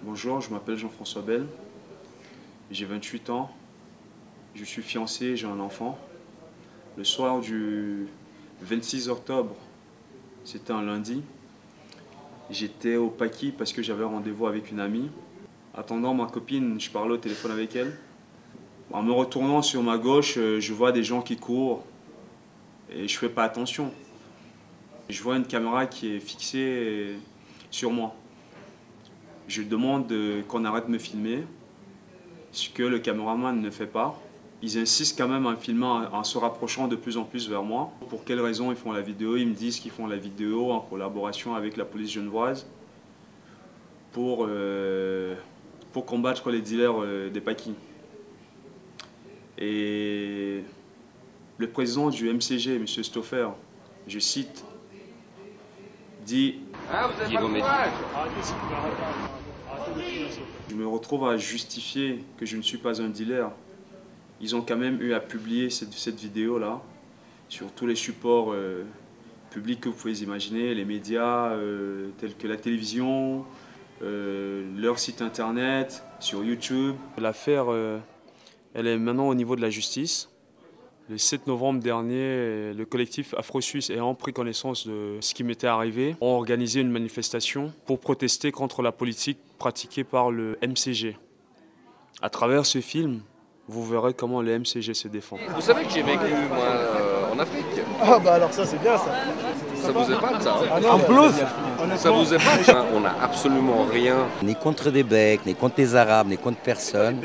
Bonjour, je m'appelle Jean-François Bell, j'ai 28 ans, je suis fiancé, j'ai un enfant. Le soir du 26 octobre, c'était un lundi, j'étais au Paquis parce que j'avais rendez-vous avec une amie. Attendant ma copine, je parlais au téléphone avec elle. En me retournant sur ma gauche, je vois des gens qui courent et je ne fais pas attention. Je vois une caméra qui est fixée sur moi. Je demande qu'on arrête de me filmer, ce que le caméraman ne fait pas. Ils insistent quand même en filmant, en se rapprochant de plus en plus vers moi. Pour quelles raisons ils font la vidéo? Ils me disent qu'ils font la vidéo en collaboration avec la police genevoise pour combattre les dealers des Paquis. Et le président du MCG, M. Stoffer, je cite, dit « Je me retrouve à justifier que je ne suis pas un dealer. » Ils ont quand même eu à publier cette vidéo-là sur tous les supports publics que vous pouvez imaginer, les médias tels que la télévision, leur site internet, sur YouTube. L'affaire, elle est maintenant au niveau de la justice. Le 7 novembre dernier, le collectif Afro-Suisse ayant pris connaissance de ce qui m'était arrivé, ont organisé une manifestation pour protester contre la politique pratiquée par le MCG. À travers ce film, vous verrez comment le MCG se défend. Vous savez que j'ai vécu, moi, en Afrique. Ah bah alors ça c'est bien ça. Ça vous épate ça hein? Ah non, en plus ça vous épate hein? On n'a absolument rien. Ni contre des Becs, ni contre les Arabes, ni contre personne.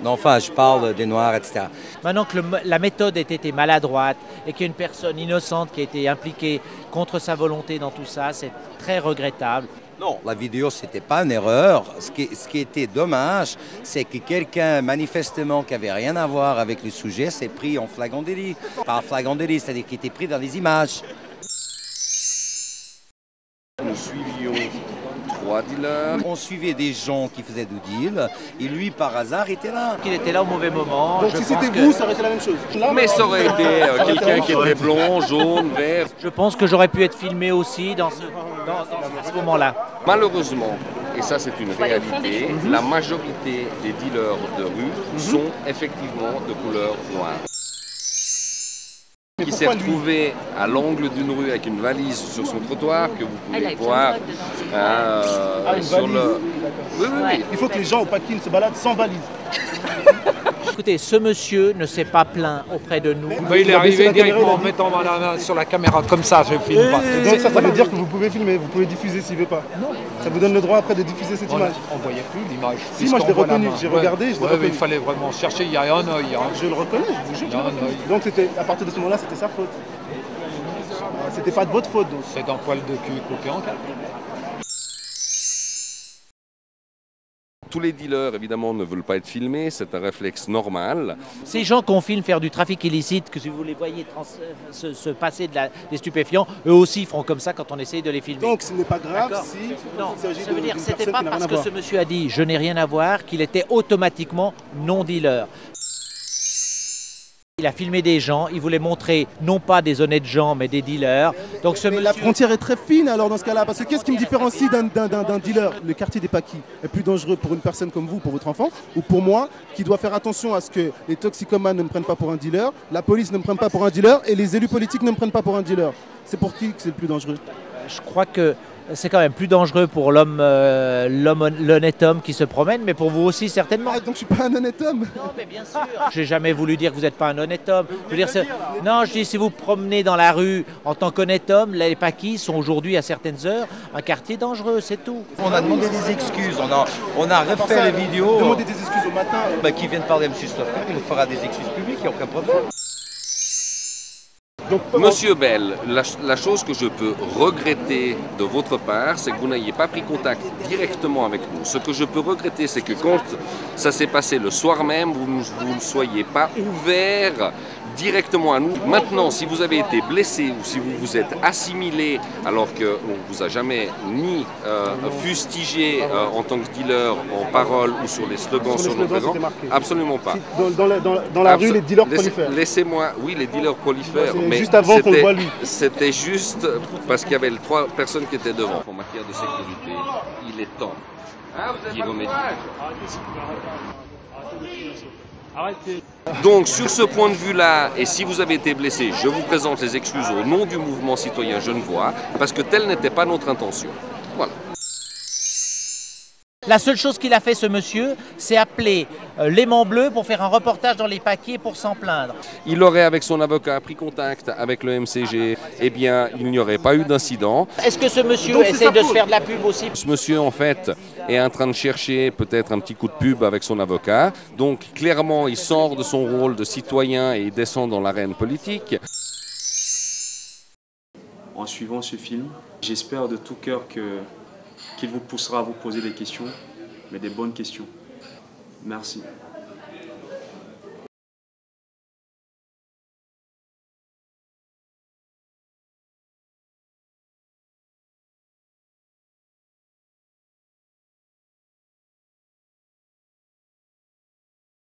Non, enfin, je parle des Noirs, etc. Maintenant que la méthode ait été maladroite et qu'il y a une personne innocente qui a été impliquée contre sa volonté dans tout ça, c'est très regrettable. Non, la vidéo, ce n'était pas une erreur. Ce qui était dommage, c'est que quelqu'un, manifestement, qui n'avait rien à voir avec le sujet, s'est pris en flagrant délit. Pas en flagrant délit, c'est-à-dire qu'il était pris dans les images. Nous suivions 3 dealers. On suivait des gens qui faisaient du deal, et lui, par hasard, était là. Il était là au mauvais moment. Donc si c'était vous, ça aurait été la même chose. Mais ça aurait été quelqu'un qui était blond, jaune, vert. Je pense que j'aurais pu être filmé aussi à ce moment-là. Malheureusement, et ça c'est une réalité, la majorité des dealers de rue sont effectivement de couleur noire. Qui s'est retrouvé à l'angle d'une rue avec une valise sur son trottoir que vous pouvez voir sur le... Oui. Il faut que les gens au Paquis se baladent sans valise. Écoutez, ce monsieur ne s'est pas plaint auprès de nous. Il est arrivé directement en mettant la main sur la caméra comme ça, je ne filme pas. Et donc ça veut dire que vous pouvez filmer, vous pouvez diffuser s'il ne veut pas. Non. Ça vous donne le droit après de diffuser cette image. On ne voyait plus l'image. Si, moi je l'ai reconnu, j'ai regardé, je l'ai reconnu. Il fallait vraiment chercher, il y a un œil. Je le reconnais, je vous jure. Donc à partir de ce moment-là, c'était sa faute. C'était pas de votre faute. C'est un poil de cul coupé en quatre. Tous les dealers, évidemment, ne veulent pas être filmés, c'est un réflexe normal. Ces gens qu'on filme faire du trafic illicite, que si vous les voyez se passer des stupéfiants, eux aussi feront comme ça quand on essaye de les filmer. Donc ce n'est pas grave si... Non, ça veut dire que ce n'était pas parce que ce monsieur a dit « je n'ai rien à voir » qu'il était automatiquement non-dealer. Il a filmé des gens, il voulait montrer non pas des honnêtes gens mais des dealers. Donc mais la frontière est très fine alors dans ce cas-là, parce que qu'est-ce qui me différencie d'un dealer? Le quartier des Paquis est plus dangereux pour une personne comme vous, pour votre enfant, ou pour moi, qui doit faire attention à ce que les toxicomanes ne me prennent pas pour un dealer, la police ne me prenne pas pour un dealer et les élus politiques ne me prennent pas pour un dealer. C'est pour qui que c'est le plus dangereux? Je crois que c'est quand même plus dangereux pour l'honnête homme qui se promène, mais pour vous aussi certainement. Ah, donc je suis pas un honnête homme? Non, mais bien sûr. J'ai jamais voulu dire que vous n'êtes pas un honnête homme. Je veux dire, non, je dis si vous promenez dans la rue en tant qu'honnête homme, les Paquis sont aujourd'hui à certaines heures un quartier dangereux, c'est tout. On a demandé des excuses, on a refait les vidéos. Demandez des excuses au matin. Qui viennent parler à M. Stoffer, il nous fera des excuses publiques, il n'y a aucun problème. Monsieur Bell, la chose que je peux regretter de votre part, c'est que vous n'ayez pas pris contact directement avec nous. Ce que je peux regretter, c'est que quand ça s'est passé le soir même, vous ne soyez pas ouvert directement à nous. Maintenant, si vous avez été blessé ou si vous vous êtes assimilé alors qu'on ne vous a jamais ni fustigé en tant que dealer en parole ou sur les slogans sur nos présents, absolument pas. Dans la rue, les dealers prolifèrent. Laissez-moi, oui, les dealers prolifèrent, mais juste avant qu'on le voit lui. C'était juste parce qu'il y avait 3 personnes qui étaient devant. En matière de sécurité, il est temps Guillaume Eddy. Donc sur ce point de vue-là, et si vous avez été blessé, je vous présente les excuses au nom du mouvement citoyen Genevois, parce que telle n'était pas notre intention. Voilà. La seule chose qu'il a fait, ce monsieur, c'est appeler l'Aimant Bleu pour faire un reportage dans les paquets pour s'en plaindre. Il aurait, avec son avocat, pris contact avec le MCG, eh bien, il n'y aurait pas eu d'incident. Est-ce que ce monsieur essaie de se faire de la pub aussi? Ce monsieur, en fait, est en train de chercher peut-être un petit coup de pub avec son avocat. Donc, clairement, il sort de son rôle de citoyen et il descend dans l'arène politique. En suivant ce film, j'espère de tout cœur qu'il vous poussera à vous poser des questions, mais des bonnes questions. Merci.